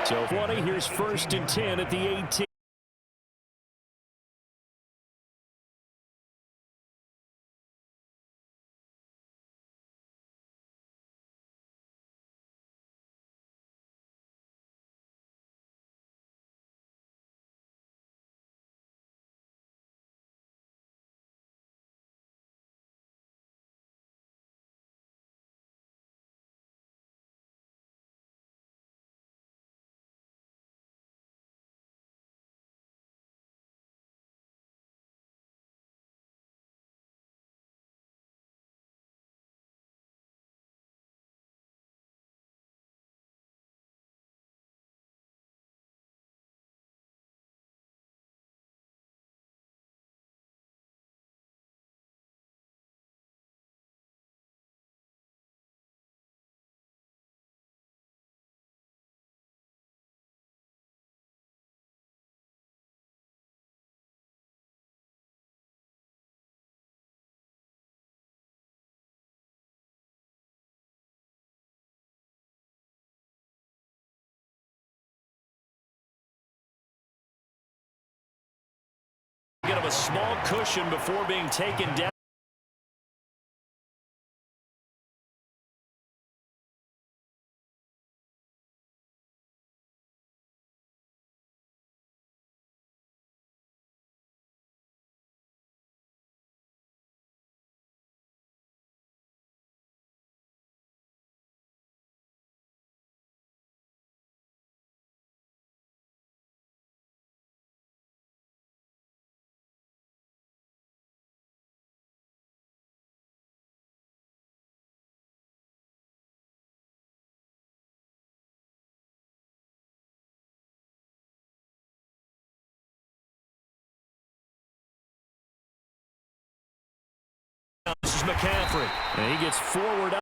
So 20, here's 1st and 10 at the 18. Get him a small cushion before being taken down. This is McCaffrey, and he gets forward up.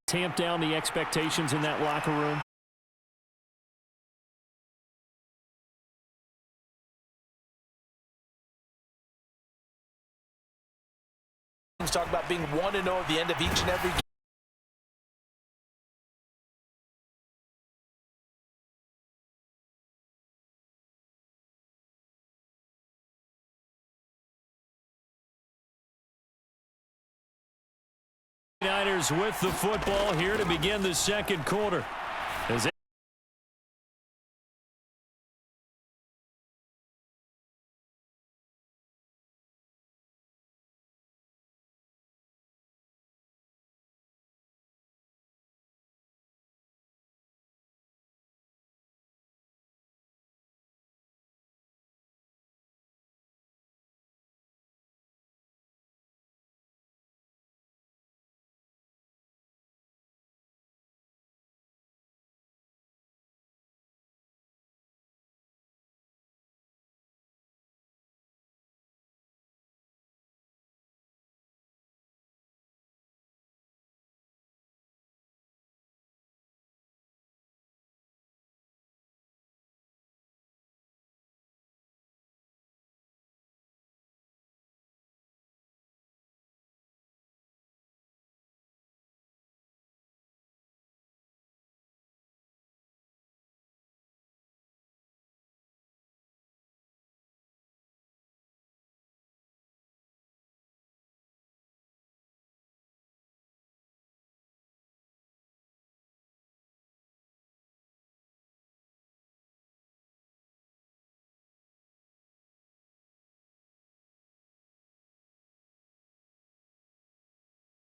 Tamp down the expectations in that locker room. Talk about being 1-0 at the end of each and every game. Niners with the football here to begin the second quarter. As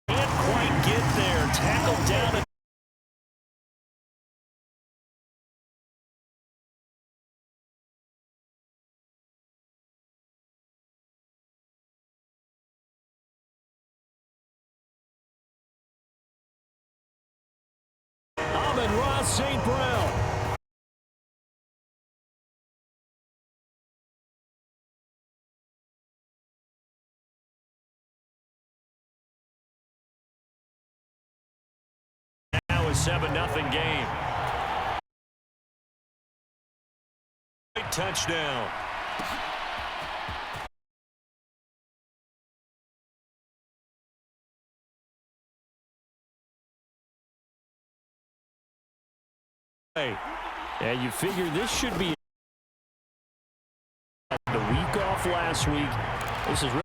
can't quite get there. Tackled down. Ross St. Brown. Now a 7-0 game. Touchdown. And you figure this should be the week off last week. This is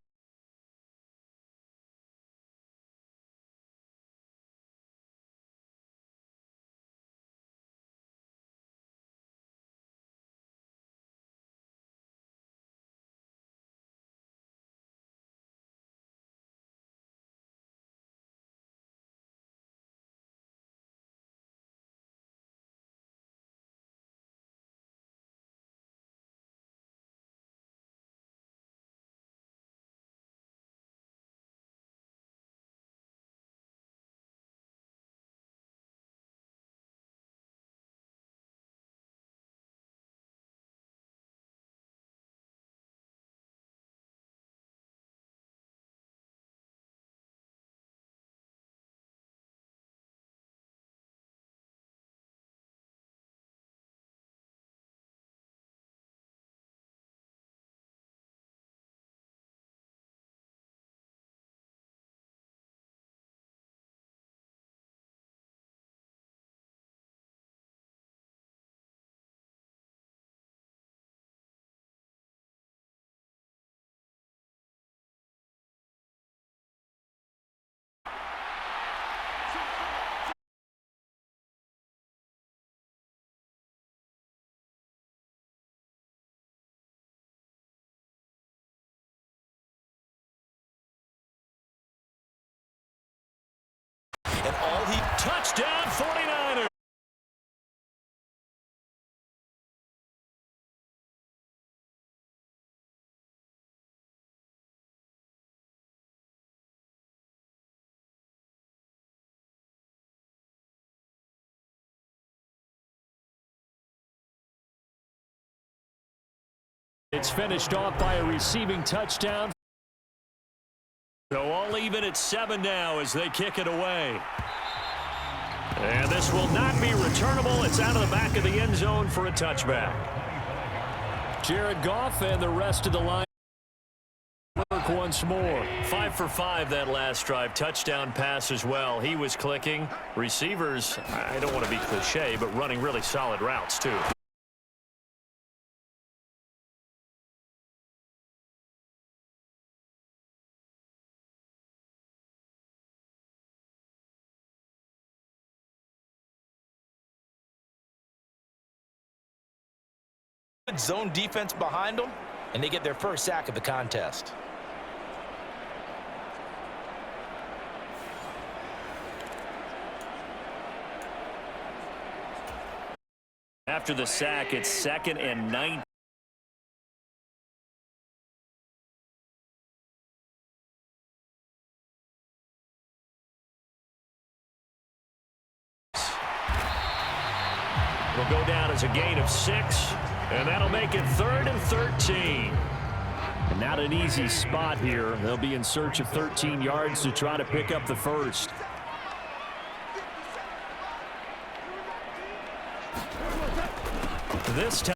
And all he touchdown 49ers. It's finished off by a receiving touchdown. So all even at 7 now as they kick it away. And this will not be returnable. It's out of the back of the end zone for a touchback. Jared Goff and the rest of the line work once more. 5 for 5 that last drive. Touchdown pass as well. He was clicking. Receivers, I don't want to be cliche, but running really solid routes too. zone defense behind them, and they get their first sack of the contest. After the sack, it's 2nd and 9. Will go down as a gain of 6, and that'll make it 3rd and 13. And not an easy spot here. They'll be in search of 13 yards to try to pick up the first. This time.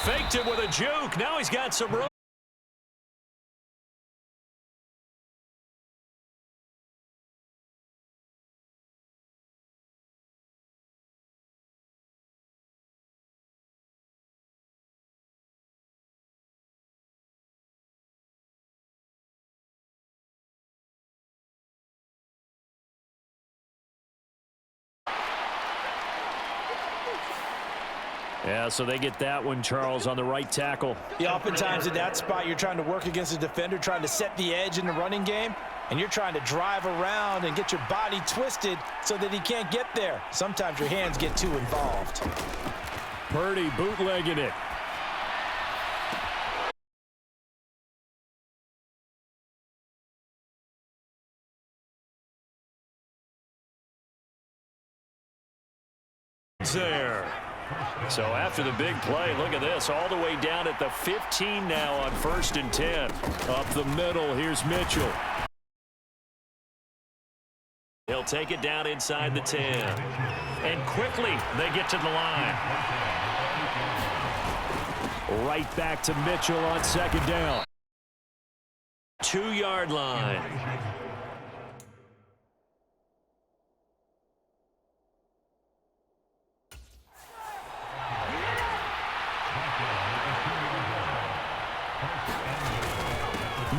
faked it with a juke. Now he's got some room. Yeah, so they get that one, Charles, on the right tackle. Yeah, oftentimes in that spot, you're trying to work against a defender, trying to set the edge in the running game, and you're trying to drive around and get your body twisted so that he can't get there. Sometimes your hands get too involved. Purdy bootlegging it. There. So after the big play, look at this, all the way down at the 15 now on 1st and 10. Up the middle, here's Mitchell. He'll take it down inside the 10. And quickly, they get to the line. Right back to Mitchell on 2nd down. 2-yard line.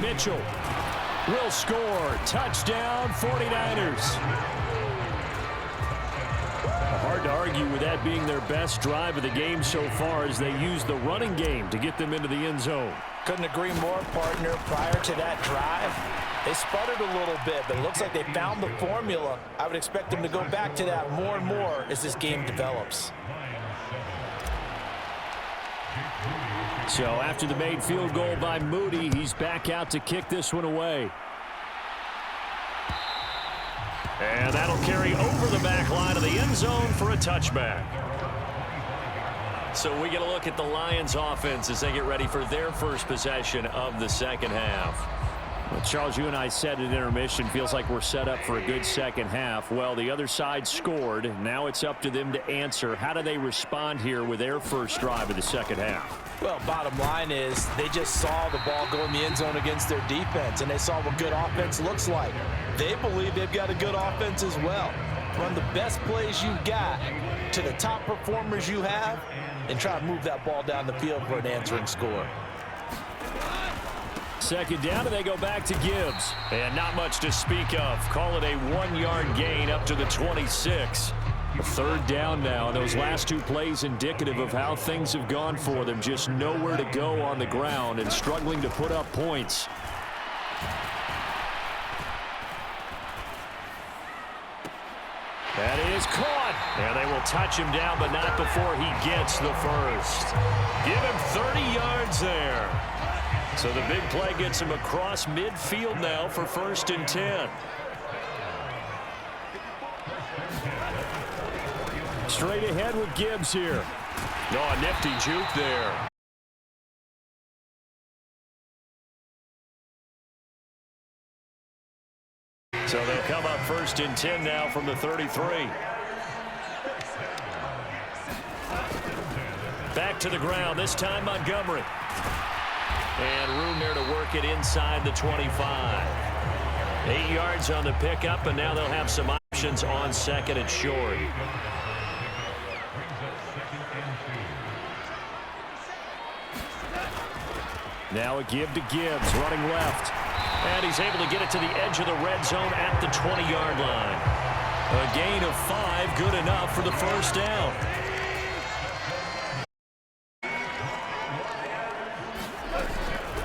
Mitchell will score. Touchdown, 49ers. Hard to argue with that being their best drive of the game so far as they use the running game to get them into the end zone. Couldn't agree more, partner. Prior to that drive, they sputtered a little bit, but it looks like they found the formula. I would expect them to go back to that more and more as this game develops. So after the made field goal by Moody, he's back out to kick this one away. And that'll carry over the back line of the end zone for a touchback. So we get a look at the Lions offense as they get ready for their first possession of the second half. Well, Charles, you and I said at intermission, feels like we're set up for a good second half. Well, the other side scored. Now it's up to them to answer. How do they respond here with their first drive of the second half? Well, bottom line is they just saw the ball go in the end zone against their defense, and they saw what good offense looks like. They believe they've got a good offense as well. Run the best plays you've got to the top performers you have and try to move that ball down the field for an answering score. 2nd down, and they go back to Gibbs. And not much to speak of. Call it a 1-yard gain up to the 26. 3rd down now, and those last 2 plays indicative of how things have gone for them. Just nowhere to go on the ground and struggling to put up points. That is caught. And they will touch him down, but not before he gets the first. Give him 30 yards there. So the big play gets him across midfield now for 1st and 10. Straight ahead with Gibbs here. Oh, a nifty juke there. So they'll come up 1st and 10 now from the 33. Back to the ground, this time Montgomery. And room there to work it inside the 25. 8 yards on the pickup, and now they'll have some options on 2nd and short. Now a give to Gibbs, running left. And he's able to get it to the edge of the red zone at the 20-yard line. A gain of 5, good enough for the 1st down.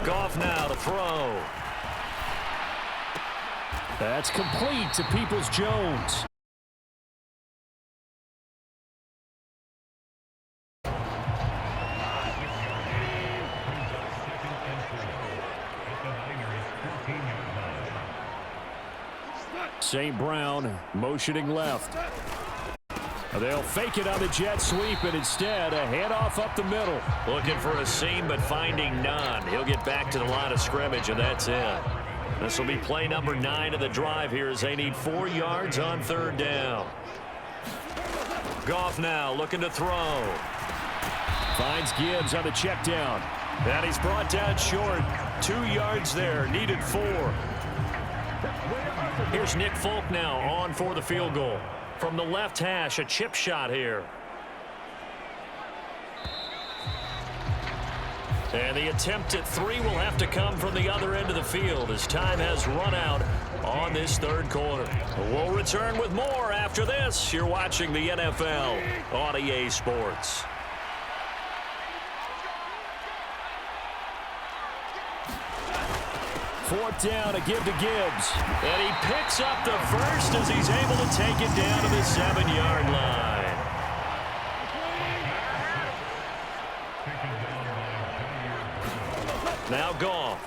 Goff now to throw. That's complete to Peoples-Jones. St. Brown motioning left. They'll fake it on the jet sweep, and instead a handoff up the middle. Looking for a seam, but finding none. He'll get back to the line of scrimmage, and that's it. This will be play number 9 of the drive here as they need 4 yards on 3rd down. Goff now looking to throw. Finds Gibbs on the check down. And he's brought down short. 2 yards there. Needed 4. Here's Nick Folk now on for the field goal. From the left hash, a chip shot here. And the attempt at 3 will have to come from the other end of the field as time has run out on this third quarter. We'll return with more after this. You're watching the NFL on EA Sports. Fourth down, a give to Gibbs. And he picks up the first as he's able to take it down to the 7-yard line. Now Goff.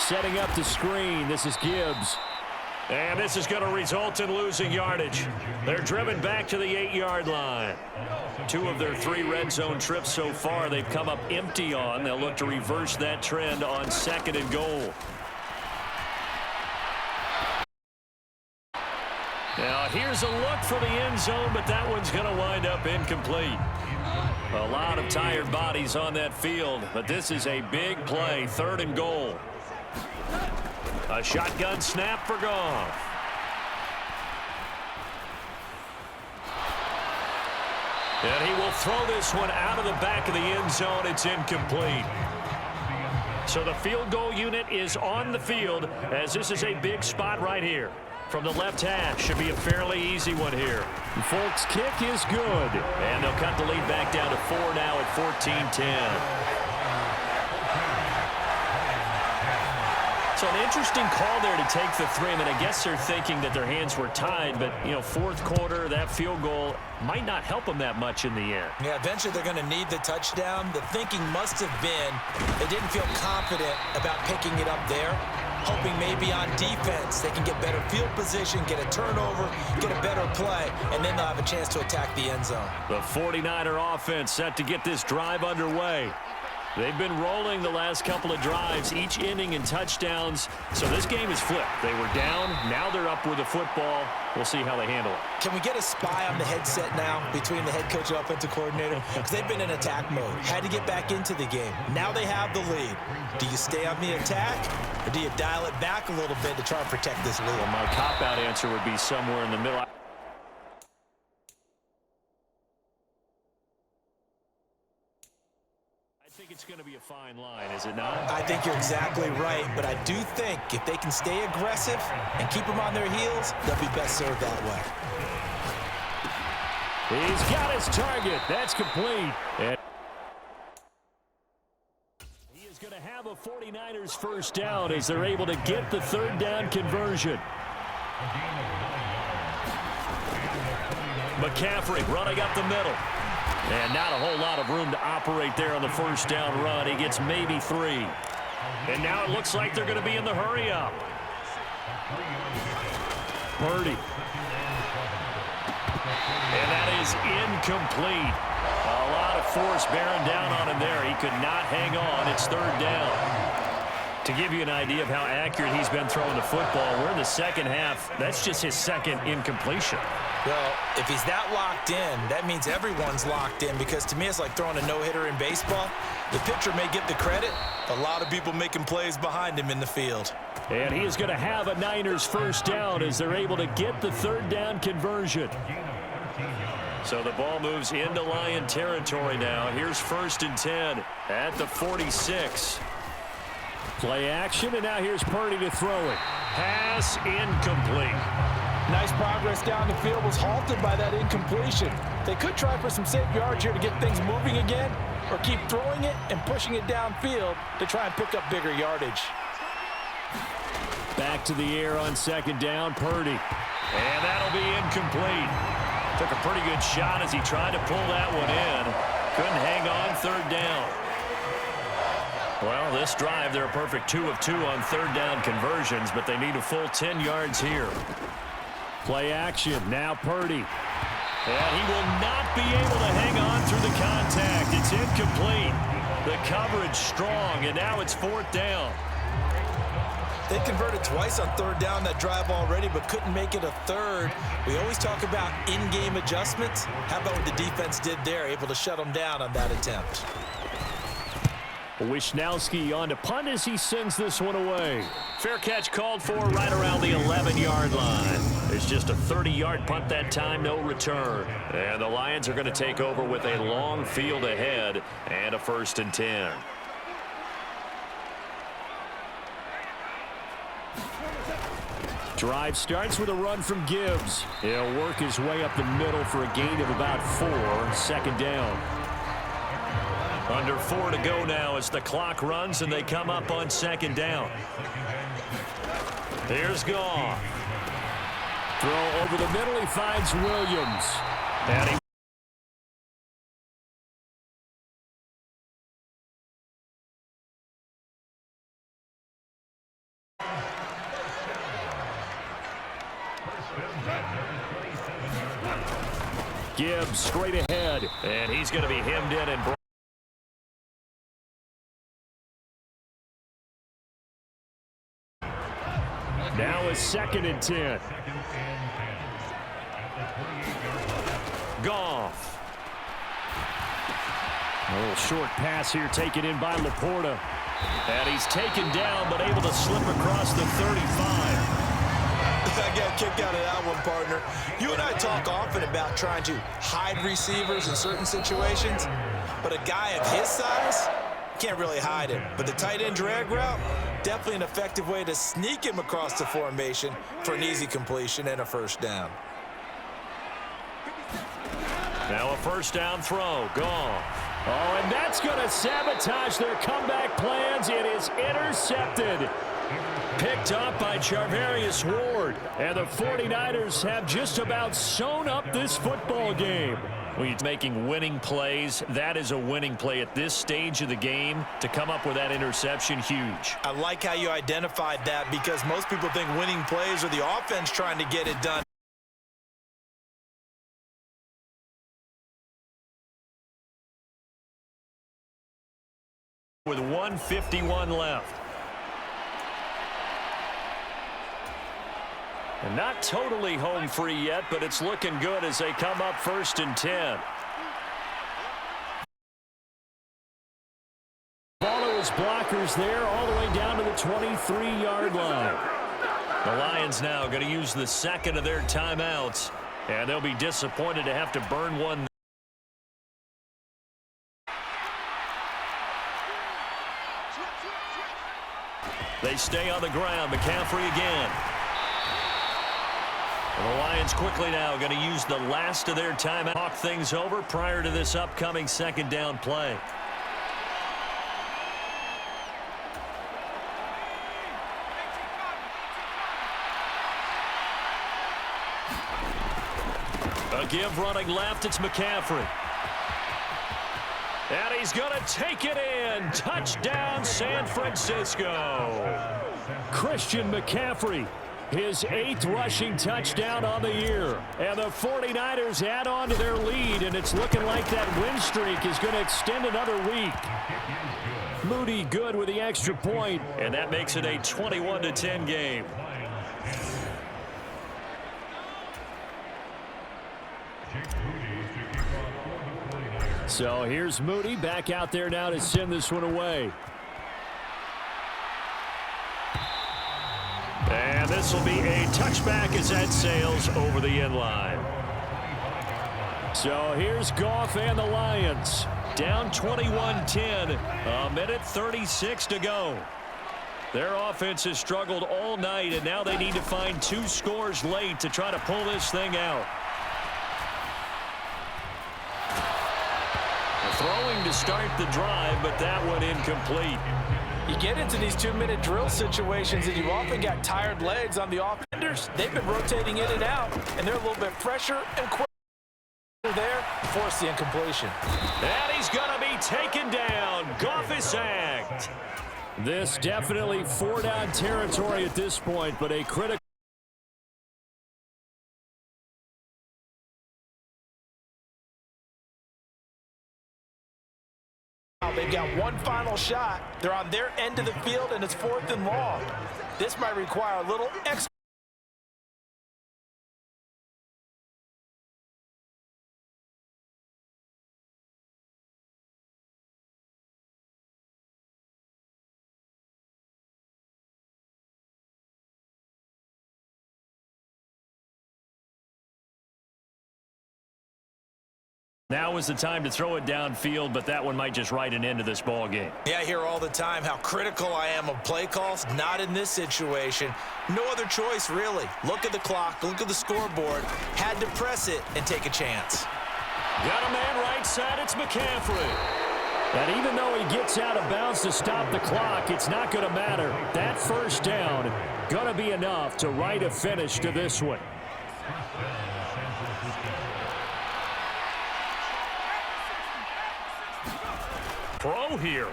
Setting up the screen. This is Gibbs. And this is going to result in losing yardage. They're driven back to the 8-yard line. 2 of their 3 red zone trips so far they've come up empty on. They'll look to reverse that trend on 2nd and goal. Now here's a look for the end zone, but that one's going to wind up incomplete. A lot of tired bodies on that field, but this is a big play. 3rd and goal. A shotgun snap for Goff. And he will throw this one out of the back of the end zone. It's incomplete. So the field goal unit is on the field as this is a big spot right here. From the left hash, should be a fairly easy one here. Folk's kick is good. And they'll cut the lead back down to 4 now at 14-10. So an interesting call there to take the 3. I mean, I guess they're thinking that their hands were tied, but, you know, 4th quarter, that field goal might not help them that much in the end. Yeah, eventually they're going to need the touchdown. The thinking must have been they didn't feel confident about picking it up there, hoping maybe on defense they can get better field position, get a turnover, get a better play, and then they'll have a chance to attack the end zone. The 49er offense set to get this drive underway. They've been rolling the last couple of drives, each inning in touchdowns. So this game is flipped. They were down. Now they're up with the football. We'll see how they handle it. Can we get a spy on the headset now between the head coach and offensive coordinator? Because they've been in attack mode. Had to get back into the game. Now they have the lead. Do you stay on the attack, or do you dial it back a little bit to try and protect this lead? Well, my cop-out answer would be somewhere in the middle. I think it's going to be a fine line, is it not? I think you're exactly right, but I do think if they can stay aggressive and keep them on their heels, they'll be best served that way. He's got his target. That's complete. And he is going to have a 49ers first down as they're able to get the 3rd down conversion. McCaffrey running up the middle. And not a whole lot of room to operate there on the first down run. He gets maybe 3. And now it looks like they're going to be in the hurry up. Purdy. And that is incomplete. A lot of force bearing down on him there. He could not hang on. It's 3rd down. To give you an idea of how accurate he's been throwing the football, we're in the second half. That's just his 2nd incompletion. Well, if he's that locked in, that means everyone's locked in, because to me it's like throwing a no-hitter in baseball. The pitcher may get the credit. A lot of people making plays behind him in the field. And he is going to have a Niners first down as they're able to get the 3rd down conversion. So the ball moves into Lion territory now. Here's 1st and 10 at the 46. Play action, and now here's Purdy to throw it. Pass incomplete. Nice progress down the field, was halted by that incompletion. They could try for some safe yards here to get things moving again, or keep throwing it and pushing it downfield to try and pick up bigger yardage. Back to the air on 2nd down, Purdy. And that'll be incomplete. Took a pretty good shot as he tried to pull that one in. Couldn't hang on 3rd down. Well, this drive, they're a perfect 2 of 2 on 3rd down conversions, but they need a full 10 yards here. Play action, now Purdy. And he will not be able to hang on through the contact. It's incomplete. The coverage strong, and now it's 4th down. They converted twice on third down that drive already, but couldn't make it a third. We always talk about in-game adjustments. How about what the defense did there, able to shut them down on that attempt? Wishnowski on to punt as he sends this one away. Fair catch called for right around the 11-yard line. It's just a 30-yard punt that time, no return. And the Lions are going to take over with a long field ahead and a 1st and 10. Drive starts with a run from Gibbs. He'll work his way up the middle for a gain of about 4, 2nd down. Under 4 to go now as the clock runs and they come up on 2nd down. Here's Goff. Throw over the middle, he finds Williams. And he Gibbs straight ahead, and he's going to be hemmed in and now is 2nd and 10. Goff. A little short pass here taken in by Laporta. And he's taken down but able to slip across the 35. I got a kick out of that one, partner. You and I talk often about trying to hide receivers in certain situations, but a guy of his size can't really hide him. But the tight end drag route, definitely an effective way to sneak him across the formation for an easy completion and a 1st down. Now a 1st down throw. Gone. Oh, and that's going to sabotage their comeback plans. It is intercepted. Picked up by Charvarius Ward. And the 49ers have just about sewn up this football game. When you're making winning plays, that is a winning play at this stage of the game. To come up with that interception, huge. I like how you identified that because most people think winning plays are the offense trying to get it done. With 1:51 left. And not totally home free yet, but it's looking good as they come up 1st and 10. Follow his blockers there all the way down to the 23-yard line. The Lions now going to use the 2nd of their timeouts, and they'll be disappointed to have to burn one. They stay on the ground. McCaffrey again. And the Lions quickly now going to use the last of their time. Talk things over prior to this upcoming 2nd down play. A give running left. It's McCaffrey. And he's going to take it in. Touchdown, San Francisco. Christian McCaffrey, his 8th rushing touchdown on the year. And the 49ers add on to their lead, and it's looking like that win streak is going to extend another week. Moody good with the extra point, and that makes it a 21-10 game. So here's Moody back out there now to send this one away. And this will be a touchback as that sails over the end line. So here's Goff and the Lions. Down 21-10, a minute 36 to go. Their offense has struggled all night, and now they need to find 2 scores late to try to pull this thing out. Throwing to start the drive, but that one incomplete. You get into these 2-minute drill situations, and you've often got tired legs on the offenders. They've been rotating in and out, and they're a little bit fresher and quicker there. Force the incompletion. And he's going to be taken down. Goff is sacked. This definitely 4-down territory at this point, but a critical They've got one final shot. They're on their end of the field, and it's 4th and long. This might require a little extra. Now is the time to throw it downfield, but that one might just write an end to this ball game. Yeah, I hear all the time how critical I am of play calls. Not in this situation. No other choice, really. Look at the clock. Look at the scoreboard. Had to press it and take a chance. Got a man right side. It's McCaffrey. And even though he gets out of bounds to stop the clock, it's not going to matter. That first down going to be enough to write a finish to this one. Throw here.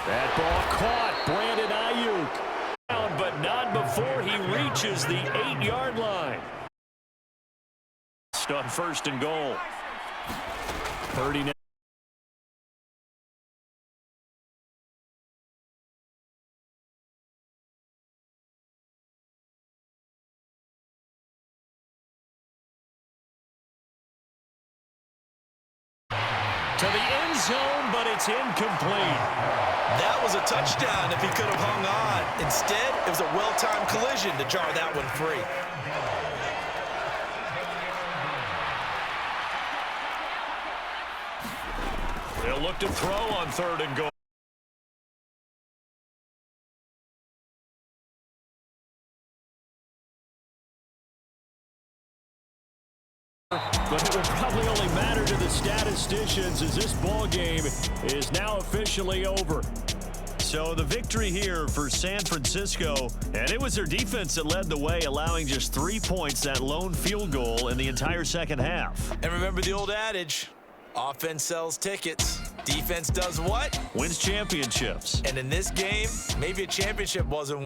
That ball caught. Brandon Ayuk. But not before he reaches the 8-yard line. On 1st and goal. 39. To the end zone, but it's incomplete. That was a touchdown if he could have hung on. Instead, it was a well-timed collision to jar that one free. They'll look to throw on 3rd and goal. But it will probably only matter to the statisticians as this ball game is now officially over. So the victory here for San Francisco, and it was their defense that led the way, allowing just 3 points, that lone field goal in the entire second half. And remember the old adage, offense sells tickets. Defense does what? Wins championships. And in this game, maybe a championship wasn't